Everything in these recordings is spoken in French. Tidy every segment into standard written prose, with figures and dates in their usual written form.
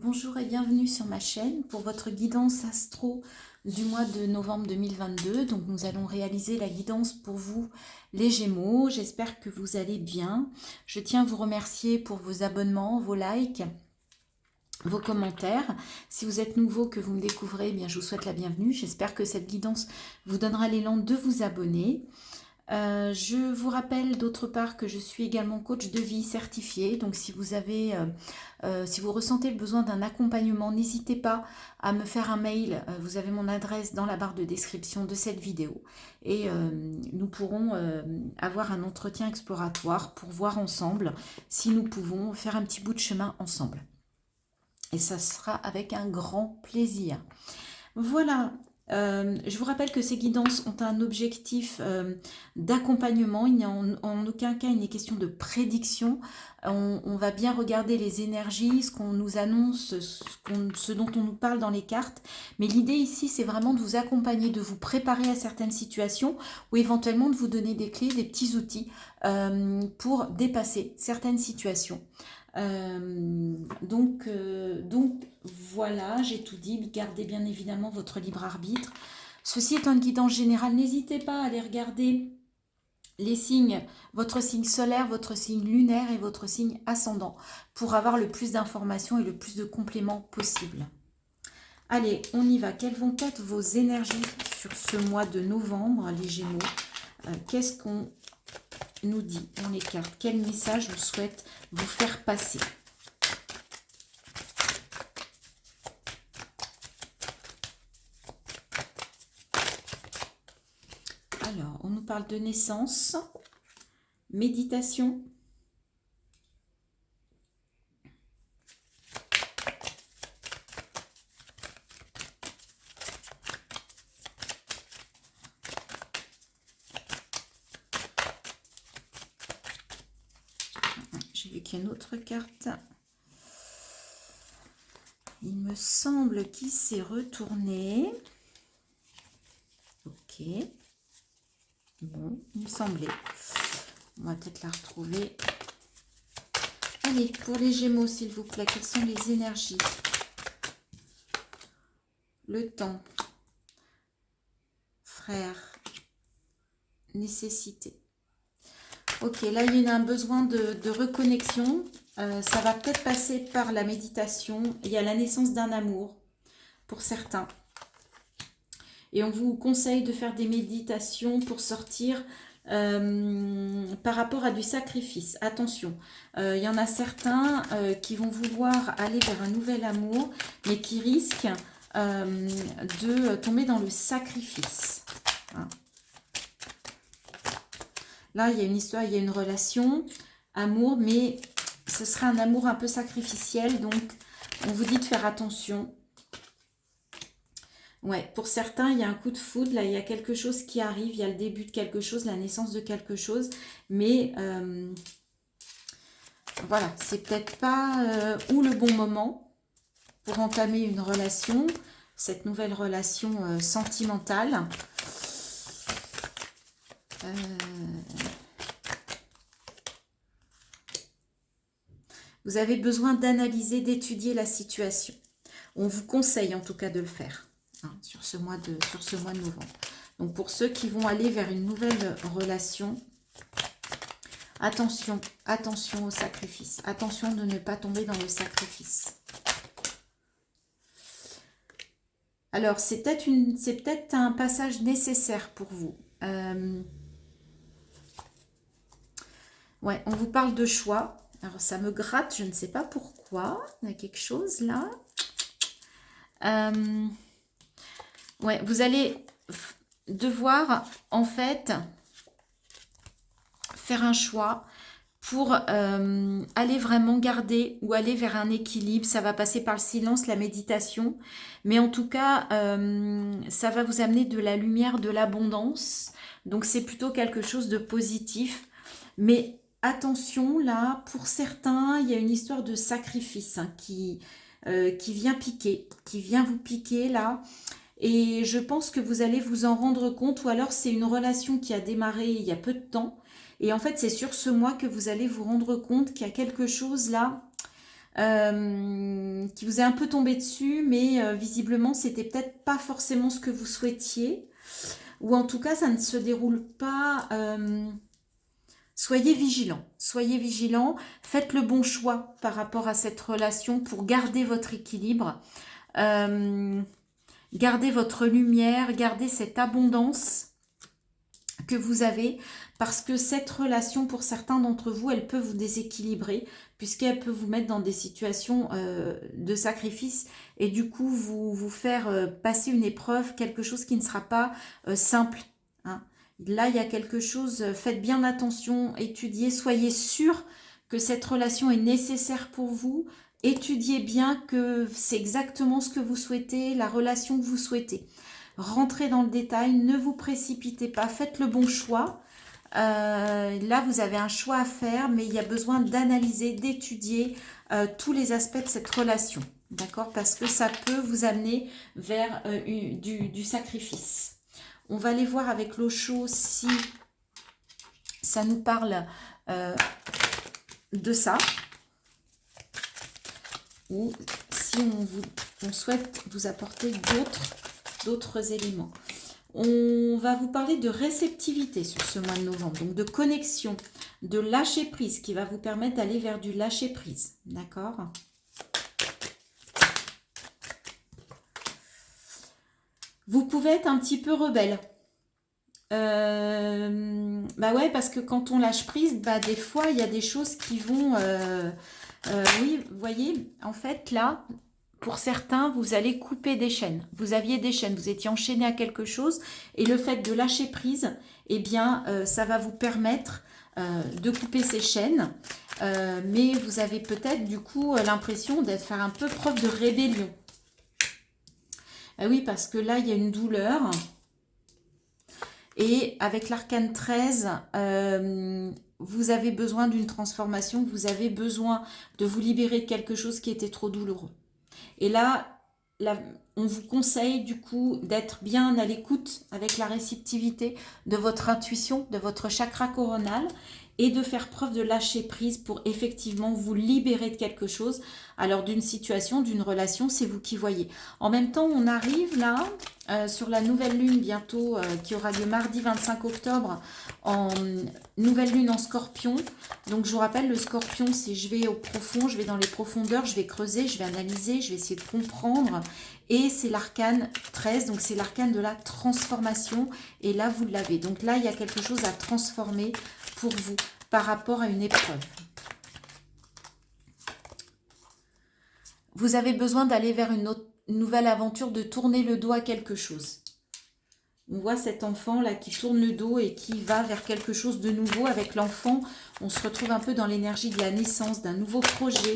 Bonjour et bienvenue sur ma chaîne pour votre guidance astro du mois de novembre 2022. Donc nous allons réaliser la guidance pour vous les Gémeaux. J'espère que vous allez bien. Je tiens à vous remercier pour vos abonnements, vos likes, vos commentaires. Si vous êtes nouveau, que vous me découvrez, eh bien, je vous souhaite la bienvenue. J'espère que cette guidance vous donnera l'élan de vous abonner. Je vous rappelle d'autre part que je suis également coach de vie certifié, donc si vous avez, si vous ressentez le besoin d'un accompagnement, n'hésitez pas à me faire un mail, vous avez mon adresse dans la barre de description de cette vidéo et nous pourrons avoir un entretien exploratoire pour voir ensemble si nous pouvons faire un petit bout de chemin ensemble. Et ça sera avec un grand plaisir. Voilà, je vous rappelle que ces guidances ont un objectif d'accompagnement. Il n'y a en aucun cas une question de prédiction. On va bien regarder les énergies, ce qu'on nous annonce, ce dont on nous parle dans les cartes. Mais l'idée ici, c'est vraiment de vous accompagner, de vous préparer à certaines situations ou éventuellement de vous donner des clés, des petits outils pour dépasser certaines situations. Donc voilà, j'ai tout dit. Gardez bien évidemment votre libre arbitre. Ceci étant une guidance générale, n'hésitez pas à aller regarder les signes, votre signe solaire, votre signe lunaire et votre signe ascendant pour avoir le plus d'informations et le plus de compléments possible. Allez, on y va. Quelles vont être vos énergies sur ce mois de novembre, les Gémeaux? Qu'est-ce qu'on nous dit dans les cartes? Quel message je souhaite vous faire passer? Alors, on nous parle de naissance, méditation, j'ai vu qu'il y a une autre carte. Il me semble qu'il s'est retourné. Ok. Bon, il me semblait. On va peut-être la retrouver. Allez, pour les Gémeaux, s'il vous plaît, quelles sont les énergies? Le temps. Frère. Nécessité. Ok, là, il y a un besoin de reconnexion. Ça va peut-être passer par la méditation. Il y a la naissance d'un amour pour certains. Et on vous conseille de faire des méditations pour sortir par rapport à du sacrifice. Attention, il y en a certains qui vont vouloir aller vers un nouvel amour, mais qui risquent de tomber dans le sacrifice. Hein. Là, il y a une histoire, il y a une relation, amour, mais ce sera un amour un peu sacrificiel, donc on vous dit de faire attention. Ouais, pour certains, il y a un coup de foudre, là, il y a quelque chose qui arrive, il y a le début de quelque chose, la naissance de quelque chose, mais voilà, c'est peut-être pas ou le bon moment pour entamer une relation, cette nouvelle relation sentimentale. Vous avez besoin d'analyser, d'étudier la situation. On vous conseille en tout cas de le faire hein, sur ce mois de novembre. Donc pour ceux qui vont aller vers une nouvelle relation, attention, attention au sacrifice. Attention de ne pas tomber dans le sacrifice. Alors c'est peut-être un passage nécessaire pour vous. Ouais, on vous parle de choix. Alors, ça me gratte, je ne sais pas pourquoi. Il y a quelque chose là. Ouais, vous allez devoir, en fait, faire un choix pour aller vraiment garder ou aller vers un équilibre. Ça va passer par le silence, la méditation. Mais en tout cas, ça va vous amener de la lumière, de l'abondance. Donc, c'est plutôt quelque chose de positif. Mais attention, là, pour certains, il y a une histoire de sacrifice hein, qui vient piquer, qui vient vous piquer là. Et je pense que vous allez vous en rendre compte, ou alors c'est une relation qui a démarré il y a peu de temps. Et en fait, c'est sur ce mois que vous allez vous rendre compte qu'il y a quelque chose là qui vous est un peu tombé dessus, mais visiblement, c'était peut-être pas forcément ce que vous souhaitiez. Ou en tout cas, ça ne se déroule pas. Soyez vigilants, faites le bon choix par rapport à cette relation pour garder votre équilibre, gardez votre lumière, gardez cette abondance que vous avez, parce que cette relation, pour certains d'entre vous, elle peut vous déséquilibrer, puisqu'elle peut vous mettre dans des situations de sacrifice, et du coup, vous faire passer une épreuve, quelque chose qui ne sera pas simple, hein. Là, il y a quelque chose, faites bien attention, étudiez, soyez sûr que cette relation est nécessaire pour vous, étudiez bien que c'est exactement ce que vous souhaitez, la relation que vous souhaitez. Rentrez dans le détail, ne vous précipitez pas, faites le bon choix. Là, vous avez un choix à faire, mais il y a besoin d'analyser, d'étudier tous les aspects de cette relation. D'accord? Parce que ça peut vous amener vers du sacrifice. On va aller voir avec l'Osho si ça nous parle de ça. Ou si on souhaite vous apporter d'autres éléments. On va vous parler de réceptivité sur ce mois de novembre, donc de connexion, de lâcher prise qui va vous permettre d'aller vers du lâcher prise. D'accord? Vous pouvez être un petit peu rebelle. Bah ouais, parce que quand on lâche prise, bah des fois il y a des choses qui vont... oui, vous voyez, en fait là, pour certains, vous allez couper des chaînes. Vous aviez des chaînes, vous étiez enchaîné à quelque chose, et le fait de lâcher prise, eh bien, ça va vous permettre de couper ces chaînes. Mais vous avez peut-être du coup l'impression d'être faire un peu preuve de rébellion. Oui, parce que là, il y a une douleur. Et avec l'arcane 13, vous avez besoin d'une transformation, vous avez besoin de vous libérer de quelque chose qui était trop douloureux. Et là, on vous conseille du coup d'être bien à l'écoute avec la réceptivité de votre intuition, de votre chakra coronal, et de faire preuve de lâcher prise pour effectivement vous libérer de quelque chose. Alors d'une situation, d'une relation, c'est vous qui voyez. En même temps, on arrive là sur la nouvelle lune bientôt qui aura lieu mardi 25 octobre en nouvelle lune en scorpion. Donc je vous rappelle, le scorpion, c'est je vais au profond, je vais dans les profondeurs, je vais creuser, je vais analyser, je vais essayer de comprendre. Et c'est l'arcane 13, donc c'est l'arcane de la transformation. Et là, vous l'avez. Donc là, il y a quelque chose à transformer pour vous par rapport à une épreuve. Vous avez besoin d'aller vers une nouvelle aventure, de tourner le dos à quelque chose. On voit cet enfant là qui tourne le dos et qui va vers quelque chose de nouveau. Avec l'enfant, on se retrouve un peu dans l'énergie de la naissance, d'un nouveau projet,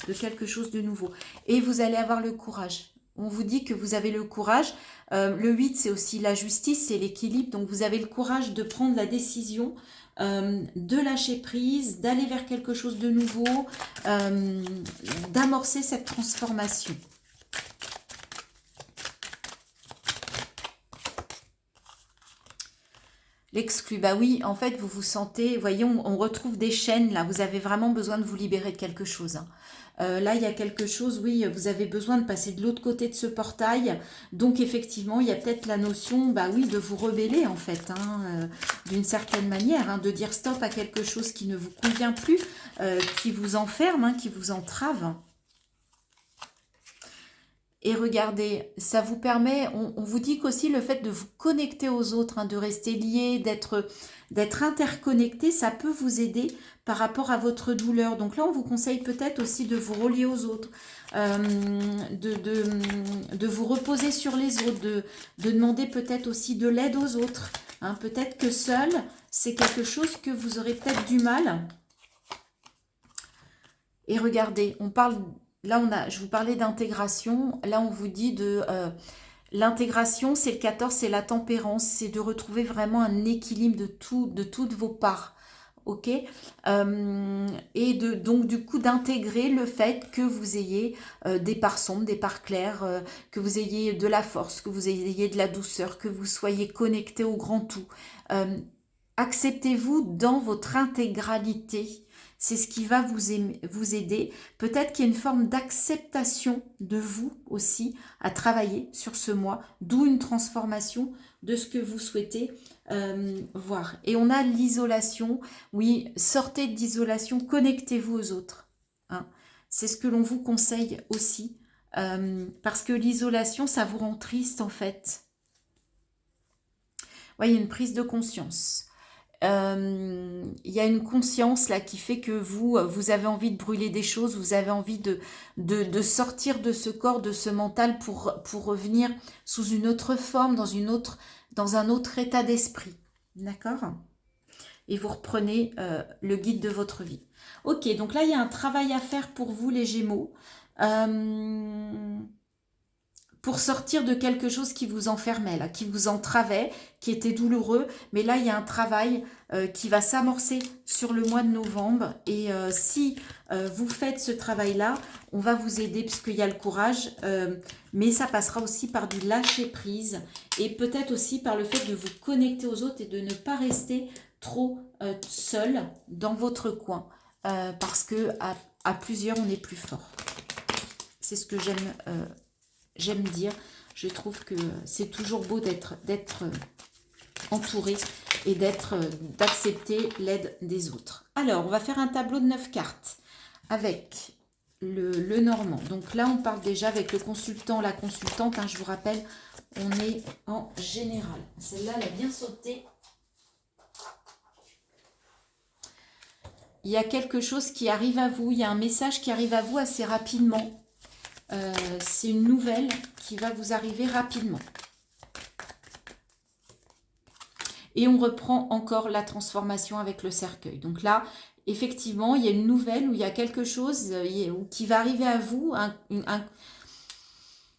de quelque chose de nouveau. Et vous allez avoir le courage. On vous dit que vous avez le courage. Le 8, c'est aussi la justice, c'est l'équilibre. Donc, vous avez le courage de prendre la décision, de lâcher prise, d'aller vers quelque chose de nouveau, d'amorcer cette transformation. L'exclu, bah oui, en fait, vous vous sentez, vous voyez, on retrouve des chaînes, là, vous avez vraiment besoin de vous libérer de quelque chose, hein. Là, il y a quelque chose, oui, vous avez besoin de passer de l'autre côté de ce portail. Donc, effectivement, il y a peut-être la notion, bah oui, de vous rebeller, en fait, hein, d'une certaine manière, hein, de dire stop à quelque chose qui ne vous convient plus, qui vous enferme, hein, qui vous entrave. Et regardez, ça vous permet, on vous dit qu'aussi le fait de vous connecter aux autres, hein, de rester lié, d'être interconnecté, ça peut vous aider par rapport à votre douleur. Donc là, on vous conseille peut-être aussi de vous relier aux autres, de vous reposer sur les autres, de demander peut-être aussi de l'aide aux autres, hein. Peut-être que seul, c'est quelque chose que vous aurez peut-être du mal. Et regardez, on parle... Là, je vous parlais d'intégration. Là, on vous dit de l'intégration, c'est le 14, c'est la tempérance. C'est de retrouver vraiment un équilibre de toutes vos parts. Ok, et donc, du coup, d'intégrer le fait que vous ayez des parts sombres, des parts claires, que vous ayez de la force, que vous ayez de la douceur, que vous soyez connecté au grand tout. Acceptez-vous dans votre intégralité. C'est ce qui va vous aider. Peut-être qu'il y a une forme d'acceptation de vous aussi à travailler sur ce mois, d'où une transformation de ce que vous souhaitez voir. Et on a l'isolation. Oui, sortez de l'isolation, connectez-vous aux autres. Hein. C'est ce que l'on vous conseille aussi. Parce que l'isolation, ça vous rend triste en fait. Ouais, il y a une prise de conscience. Il y a une conscience là qui fait que vous avez envie de brûler des choses, vous avez envie de sortir de ce corps, de ce mental pour revenir sous une autre forme, dans un autre état d'esprit. D'accord? Et vous reprenez le guide de votre vie. Ok, donc là il y a un travail à faire pour vous les Gémeaux. Pour sortir de quelque chose qui vous enfermait, là, qui vous entravait, qui était douloureux. Mais là, il y a un travail qui va s'amorcer sur le mois de novembre. Et si vous faites ce travail-là, on va vous aider puisqu'il y a le courage. Mais ça passera aussi par du lâcher-prise et peut-être aussi par le fait de vous connecter aux autres et de ne pas rester trop seul dans votre coin. Parce que à plusieurs, on est plus fort. C'est ce que j'aime dire. Je trouve que c'est toujours beau d'être entouré et d'accepter l'aide des autres. Alors, on va faire un tableau de 9 cartes avec le normand. Donc là, on parle déjà avec le consultant, la consultante. Hein, je vous rappelle, on est en général. Celle-là, elle a bien sauté. Il y a quelque chose qui arrive à vous. Il y a un message qui arrive à vous assez rapidement. C'est une nouvelle qui va vous arriver rapidement. Et on reprend encore la transformation avec le cercueil. Donc là, effectivement, il y a une nouvelle où il y a quelque chose qui va arriver à vous,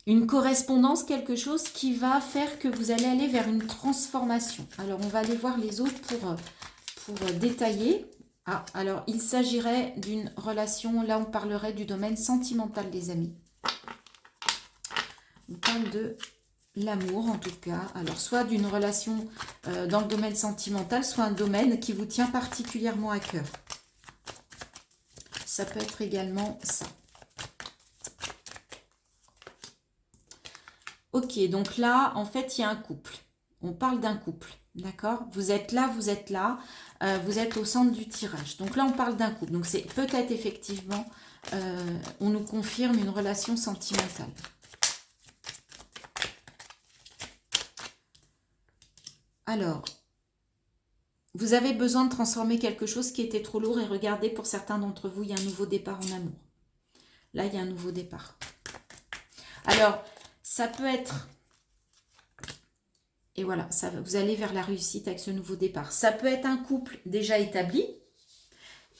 une correspondance, quelque chose qui va faire que vous allez aller vers une transformation. Alors, on va aller voir les autres pour détailler. Ah, alors, il s'agirait d'une relation, là, on parlerait du domaine sentimental, les amis. On parle de l'amour en tout cas. Alors soit d'une relation dans le domaine sentimental, soit un domaine qui vous tient particulièrement à cœur. Ça peut être également ça. Ok, donc là, en fait, il y a un couple. On parle d'un couple, d'accord? Vous êtes là, vous êtes là. Vous êtes au centre du tirage. Donc là, on parle d'un couple. Donc c'est peut-être effectivement, on nous confirme une relation sentimentale. Alors, vous avez besoin de transformer quelque chose qui était trop lourd et regardez, pour certains d'entre vous, il y a un nouveau départ en amour. Là, il y a un nouveau départ. Alors, ça peut être... Et voilà, vous allez vers la réussite avec ce nouveau départ. Ça peut être un couple déjà établi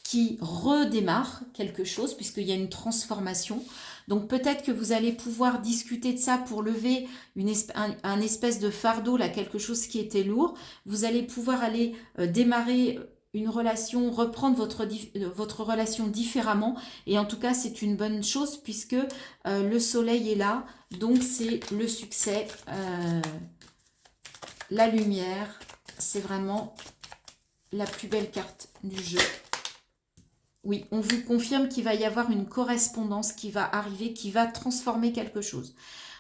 qui redémarre quelque chose puisqu'il y a une transformation. Donc peut-être que vous allez pouvoir discuter de ça pour lever un espèce de fardeau, là, quelque chose qui était lourd. Vous allez pouvoir aller démarrer une relation, reprendre votre relation différemment. Et en tout cas, c'est une bonne chose puisque le soleil est là. Donc c'est le succès, la lumière. C'est vraiment la plus belle carte du jeu. Oui, on vous confirme qu'il va y avoir une correspondance qui va arriver, qui va transformer quelque chose.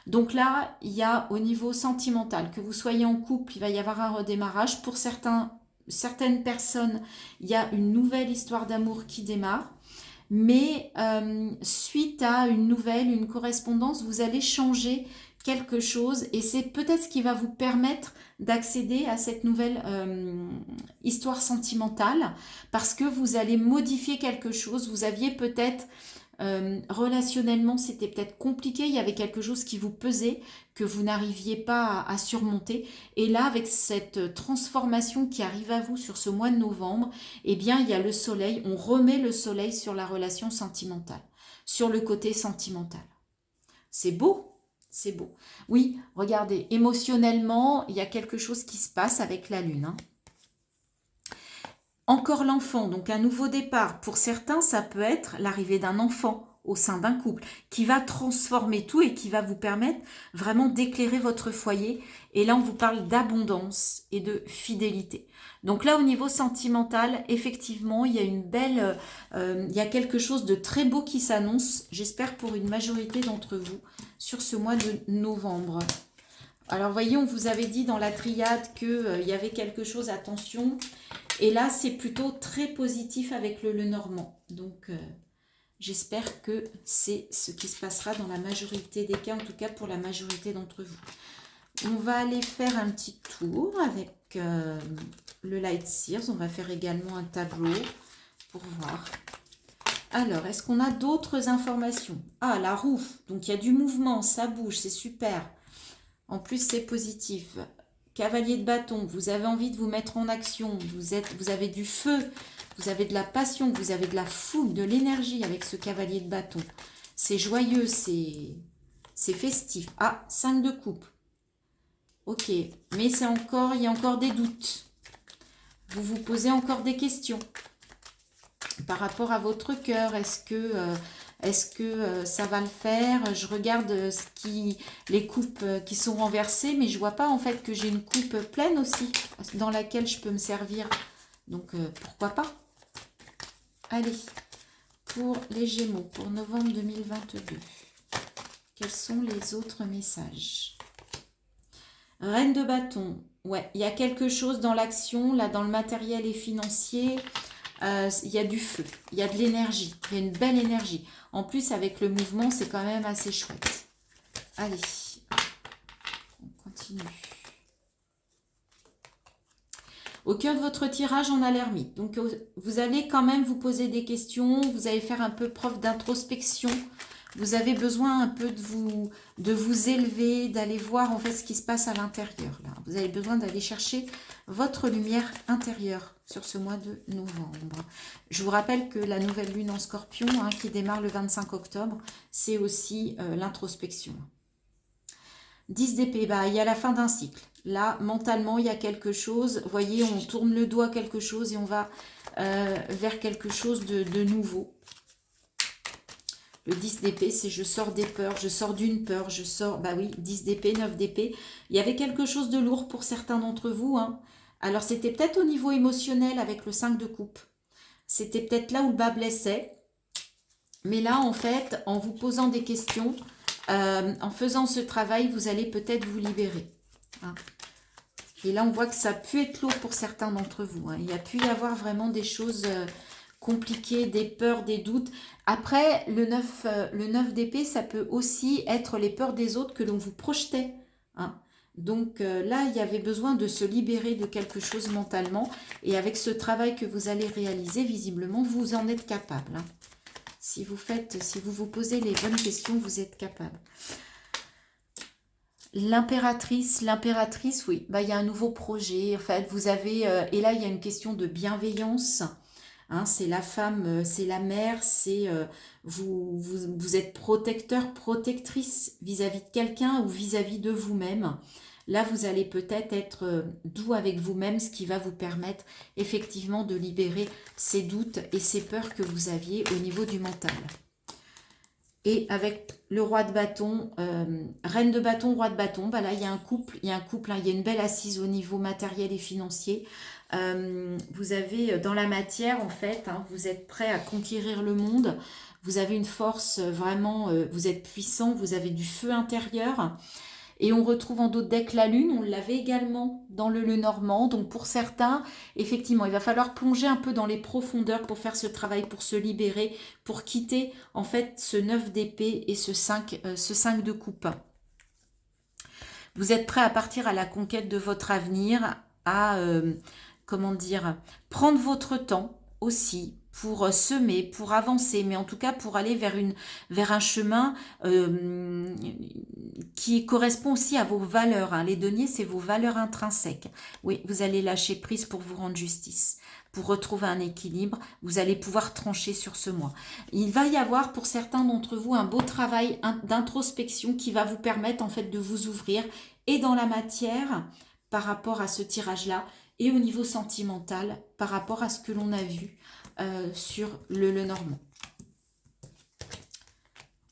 Donc là, il y a au niveau sentimental, que vous soyez en couple, il va y avoir un redémarrage. Pour certaines personnes, il y a une nouvelle histoire d'amour qui démarre. Mais suite à une nouvelle, une correspondance, vous allez changer quelque chose et c'est peut-être ce qui va vous permettre d'accéder à cette nouvelle histoire sentimentale parce que vous allez modifier quelque chose. Vous aviez peut-être relationnellement, c'était peut-être compliqué, il y avait quelque chose qui vous pesait, que vous n'arriviez pas à surmonter. Et là, avec cette transformation qui arrive à vous sur ce mois de novembre, eh bien, il y a le soleil, on remet le soleil sur la relation sentimentale, sur le côté sentimental. C'est beau. C'est beau. Oui, regardez, émotionnellement, il y a quelque chose qui se passe avec la lune. Hein. Encore l'enfant, donc un nouveau départ. Pour certains, ça peut être l'arrivée d'un enfant au sein d'un couple, qui va transformer tout et qui va vous permettre vraiment d'éclairer votre foyer. Et là, on vous parle d'abondance et de fidélité. Donc là, au niveau sentimental, effectivement, il y a une belle, il y a quelque chose de très beau qui s'annonce, j'espère pour une majorité d'entre vous, sur ce mois de novembre. Alors, voyez, on vous avait dit dans la triade qu'il y avait quelque chose, attention. Et là, c'est plutôt très positif avec le Lenormand. Donc, j'espère que c'est ce qui se passera dans la majorité des cas, en tout cas pour la majorité d'entre vous. On va aller faire un petit tour avec le Light Sears. On va faire également un tableau pour voir. Alors, est-ce qu'on a d'autres informations? Ah, la roue. Donc, il y a du mouvement, ça bouge, c'est super. En plus, c'est positif. Cavalier de bâton, vous avez envie de vous mettre en action. Vous avez du feu, vous avez de la passion, vous avez de la fougue, de l'énergie avec ce cavalier de bâton. C'est joyeux, c'est festif. Ah, 5 de coupe. Ok, mais il y a encore des doutes. Vous vous posez encore des questions par rapport à votre cœur. Est-ce que ça va le faire? Je regarde les coupes qui sont renversées, mais je vois pas en fait que j'ai une coupe pleine aussi dans laquelle je peux me servir. Donc pourquoi pas? Allez, pour les Gémeaux, pour novembre 2022, quels sont les autres messages? Reine de bâton, ouais, il y a quelque chose dans l'action, là, dans le matériel et financier. Il y a du feu, il y a de l'énergie, il y a une belle énergie. En plus, avec le mouvement, c'est quand même assez chouette. Allez, on continue. Au cœur de votre tirage, on a l'ermite. Donc, vous allez quand même vous poser des questions, vous allez faire un peu preuve d'introspection. Vous avez besoin un peu de vous élever, d'aller voir en fait ce qui se passe à l'intérieur. Vous avez besoin d'aller chercher votre lumière intérieure sur ce mois de novembre. Je vous rappelle que la nouvelle lune en scorpion, qui démarre le 25 octobre, c'est aussi l'introspection. 10 d'épée, il y a la fin d'un cycle. Là, mentalement, il y a quelque chose. Vous voyez, on tourne le dos à quelque chose et on va vers quelque chose de nouveau. Le 10 d'épée, c'est je sors des peurs, je sors d'une peur, je sors... Bah oui, 10 d'épée, 9 d'épée. Il y avait quelque chose de lourd pour certains d'entre vous. Alors, c'était peut-être au niveau émotionnel avec le 5 de coupe. C'était peut-être là où le bas blessait. Mais là, en fait, en vous posant des questions, en faisant ce travail, vous allez peut-être vous libérer. Et là, on voit que ça a pu être lourd pour certains d'entre vous. Il y a pu y avoir vraiment des choses... compliquées, des peurs, des doutes. Après, le 9 d'épée, ça peut aussi être les peurs des autres que l'on vous projetait. Donc là, il y avait besoin de se libérer de quelque chose mentalement. Et avec ce travail que vous allez réaliser, visiblement, vous en êtes capable. Si vous vous posez les bonnes questions, vous êtes capable. L'impératrice, oui, il y a un nouveau projet. En fait, vous avez... et là, il y a une question de bienveillance. C'est la femme, c'est la mère, c'est vous êtes protecteur, protectrice vis-à-vis de quelqu'un ou vis-à-vis de vous-même. Là, vous allez peut-être être doux avec vous-même, ce qui va vous permettre effectivement de libérer ces doutes et ces peurs que vous aviez au niveau du mental. Et avec le roi de bâton, reine de bâton, roi de bâton, là, il y a un couple, il y a une belle assise au niveau matériel et financier. Vous avez dans la matière, en fait, vous êtes prêt à conquérir le monde. Vous avez une force vraiment, vous êtes puissant, vous avez du feu intérieur. Et on retrouve en d'autres decks la lune, on l'avait également dans le Lenormand. Donc pour certains, effectivement, il va falloir plonger un peu dans les profondeurs pour faire ce travail, pour se libérer, pour quitter en fait ce 9 d'épée et ce 5 de coupe. Vous êtes prêt à partir à la conquête de votre avenir, à, prendre votre temps aussi, pour semer, pour avancer, mais en tout cas pour aller vers un chemin qui correspond aussi à vos valeurs. Les deniers, c'est vos valeurs intrinsèques. Oui, vous allez lâcher prise pour vous rendre justice, pour retrouver un équilibre. Vous allez pouvoir trancher sur ce mois. Il va y avoir pour certains d'entre vous un beau travail d'introspection qui va vous permettre en fait de vous ouvrir et dans la matière par rapport à ce tirage-là et au niveau sentimental par rapport à ce que l'on a vu sur le Lenormand.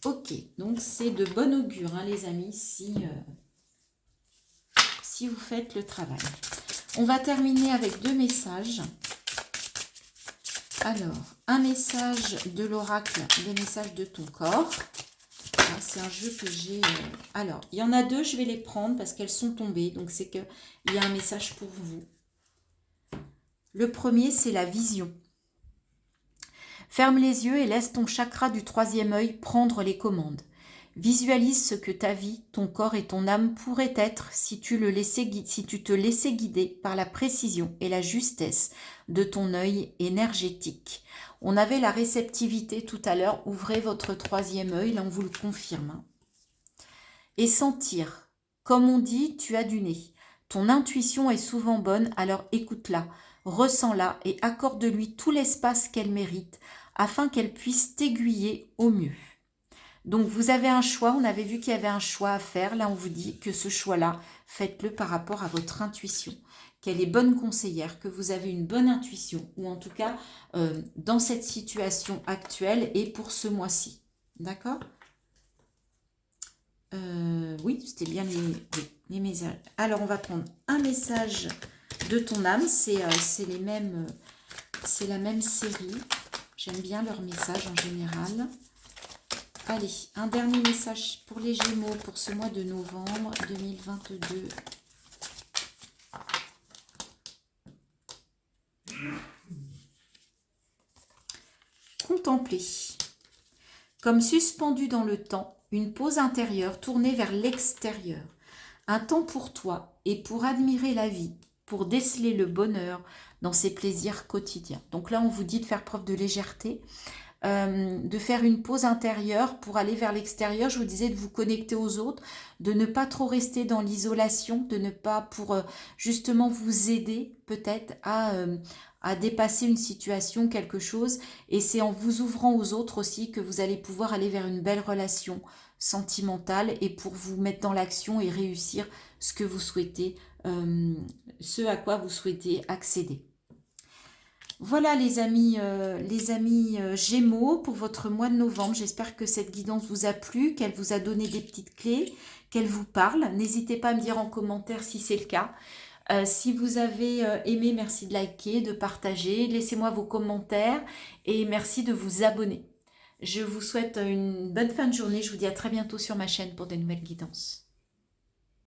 Ok, donc c'est de bon augure, hein, les amis, si vous faites le travail. On va terminer avec 2 messages. Alors, un message de l'oracle, des messages de ton corps. C'est un jeu que j'ai... Alors, il y en a 2, je vais les prendre parce qu'elles sont tombées. Donc, c'est qu'il y a un message pour vous. Le premier, c'est la vision. Ferme les yeux et laisse ton chakra du 3e œil prendre les commandes. Visualise ce que ta vie, ton corps et ton âme pourraient être si tu te laissais guider par la précision et la justesse de ton œil énergétique. On avait la réceptivité tout à l'heure, ouvrez votre 3e œil, là on vous le confirme. Et sentir, comme on dit, tu as du nez. Ton intuition est souvent bonne, alors écoute-la, ressens-la et accorde-lui tout l'espace qu'elle mérite afin qu'elle puisse t'aiguiller au mieux. Donc vous avez un choix, on avait vu qu'il y avait un choix à faire, là on vous dit que ce choix-là, faites-le par rapport à votre intuition, qu'elle est bonne conseillère, que vous avez une bonne intuition, ou en tout cas dans cette situation actuelle et pour ce mois-ci, d'accord? Oui, c'était bien les messages. Alors on va prendre un message de ton âme, c'est la même série, j'aime bien leurs messages en général. Allez, un dernier message pour les Gémeaux pour ce mois de novembre 2022. Contempler. Comme suspendu dans le temps, une pause intérieure tournée vers l'extérieur. Un temps pour toi et pour admirer la vie, pour déceler le bonheur dans ses plaisirs quotidiens. Donc là, on vous dit de faire preuve de légèreté. De faire une pause intérieure pour aller vers l'extérieur. Je vous disais de vous connecter aux autres, de ne pas trop rester dans l'isolation, de ne pas pour justement vous aider peut-être à dépasser une situation, quelque chose. Et c'est en vous ouvrant aux autres aussi que vous allez pouvoir aller vers une belle relation sentimentale et pour vous mettre dans l'action et réussir ce que vous souhaitez, ce à quoi vous souhaitez accéder. Voilà les amis Gémeaux pour votre mois de novembre. J'espère que cette guidance vous a plu, qu'elle vous a donné des petites clés, qu'elle vous parle. N'hésitez pas à me dire en commentaire si c'est le cas. Si vous avez aimé, merci de liker, de partager. Laissez-moi vos commentaires et merci de vous abonner. Je vous souhaite une bonne fin de journée. Je vous dis à très bientôt sur ma chaîne pour de nouvelles guidances.